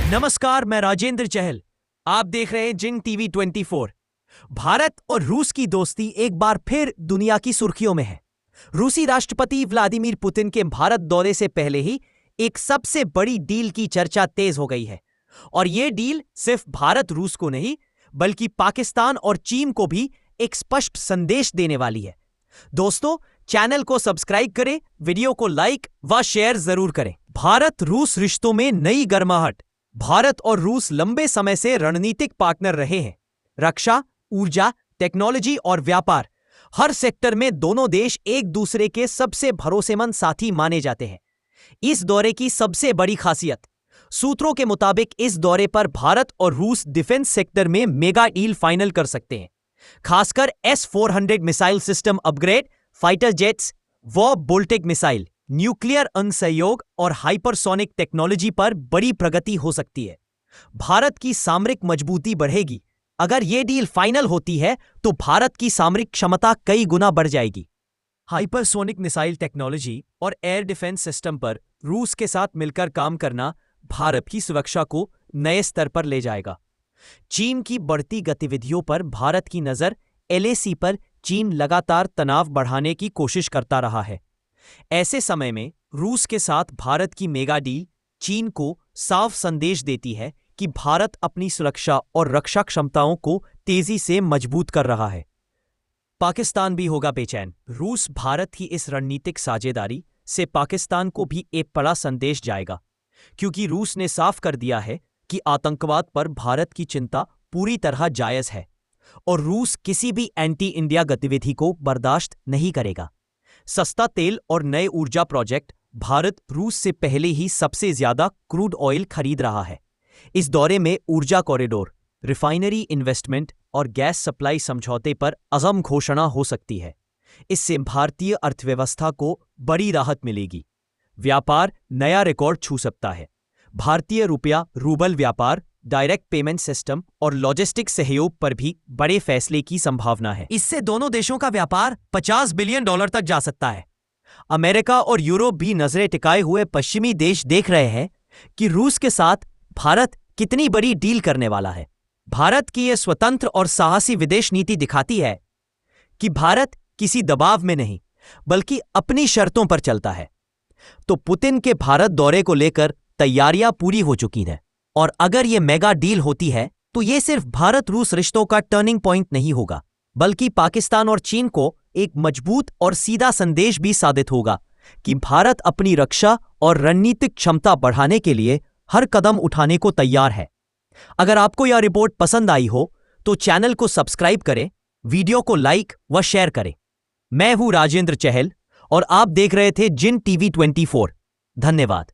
नमस्कार, मैं राजेंद्र चहल। आप देख रहे हैं जिन टीवी 24। भारत और रूस की दोस्ती एक बार फिर दुनिया की सुर्खियों में है। रूसी राष्ट्रपति व्लादिमीर पुतिन के भारत दौरे से पहले ही एक सबसे बड़ी डील की चर्चा तेज हो गई है। और यह डील सिर्फ भारत रूस को नहीं, बल्कि पाकिस्तान और चीन को भी एक स्पष्ट संदेश देने वाली है। दोस्तों, चैनल को सब्सक्राइब करें, वीडियो को लाइक व शेयर जरूर करें। भारत रूस रिश्तों में नई गर्माहट। भारत और रूस लंबे समय से रणनीतिक पार्टनर रहे हैं। रक्षा, ऊर्जा, टेक्नोलॉजी और व्यापार, हर सेक्टर में दोनों देश एक दूसरे के सबसे भरोसेमंद साथी माने जाते हैं। इस दौरे की सबसे बड़ी खासियत, सूत्रों के मुताबिक इस दौरे पर भारत और रूस डिफेंस सेक्टर में मेगा डील फाइनल कर सकते हैं। खासकर S-400 missile system upgrade, fighter jets व बोल्टिक मिसाइल, न्यूक्लियर अनुसहयोग और हाइपरसोनिक टेक्नोलॉजी पर बड़ी प्रगति हो सकती है। भारत की सामरिक मजबूती बढ़ेगी। अगर यह डील फाइनल होती है तो भारत की सामरिक क्षमता कई गुना बढ़ जाएगी। हाइपरसोनिक मिसाइल टेक्नोलॉजी और एयर डिफेंस सिस्टम पर रूस के साथ मिलकर काम करना भारत की सुरक्षा को नए स्तर पर ले जाएगा। चीन की बढ़ती गतिविधियों पर भारत की नजर। LAC पर चीन लगातार तनाव बढ़ाने की कोशिश करता रहा है। ऐसे समय में रूस के साथ भारत की मेगा डील चीन को साफ संदेश देती है कि भारत अपनी सुरक्षा और रक्षा क्षमताओं को तेजी से मजबूत कर रहा है। पाकिस्तान भी होगा बेचैन। रूस भारत की इस रणनीतिक साझेदारी से पाकिस्तान को भी एक बड़ा संदेश जाएगा, क्योंकि रूस ने साफ कर दिया है कि आतंकवाद पर भारत की चिंता पूरी तरह जायज है और रूस किसी भी एंटी इंडिया गतिविधि को बर्दाश्त नहीं करेगा। सस्ता तेल और नए ऊर्जा प्रोजेक्ट, भारत रूस से पहले ही सबसे ज्यादा क्रूड ऑयल खरीद रहा है। इस दौरे में ऊर्जा कॉरिडोर, रिफाइनरी इन्वेस्टमेंट और गैस सप्लाई समझौते पर अज़म घोषणा हो सकती है। इससे भारतीय अर्थव्यवस्था को बड़ी राहत मिलेगी। व्यापार नया रिकॉर्ड छू सकता है। भारतीय रुपया रूबल व्यापार, डायरेक्ट पेमेंट सिस्टम और लॉजिस्टिक सहयोग पर भी बड़े फैसले की संभावना है। इससे दोनों देशों का व्यापार $50 बिलियन तक जा सकता है। अमेरिका और यूरोप भी नजरें टिकाए हुए पश्चिमी देश देख रहे हैं कि रूस के साथ भारत कितनी बड़ी डील करने वाला है। भारत की यह स्वतंत्र और साहसी विदेश नीति दिखाती है कि भारत किसी दबाव में नहीं, बल्कि अपनी शर्तों पर चलता है। तो पुतिन के भारत दौरे को लेकर तैयारियां पूरी हो चुकी हैं। और अगर यह मेगा डील होती है तो यह सिर्फ भारत रूस रिश्तों का टर्निंग पॉइंट नहीं होगा, बल्कि पाकिस्तान और चीन को एक मजबूत और सीधा संदेश भी साबित होगा कि भारत अपनी रक्षा और रणनीतिक क्षमता बढ़ाने के लिए हर कदम उठाने को तैयार है। अगर आपको यह रिपोर्ट पसंद आई हो तो चैनल को सब्सक्राइब करें, वीडियो को लाइक व शेयर करें। मैं हूं राजेंद्र चहल और आप देख रहे थे जिन टीवी 24। धन्यवाद।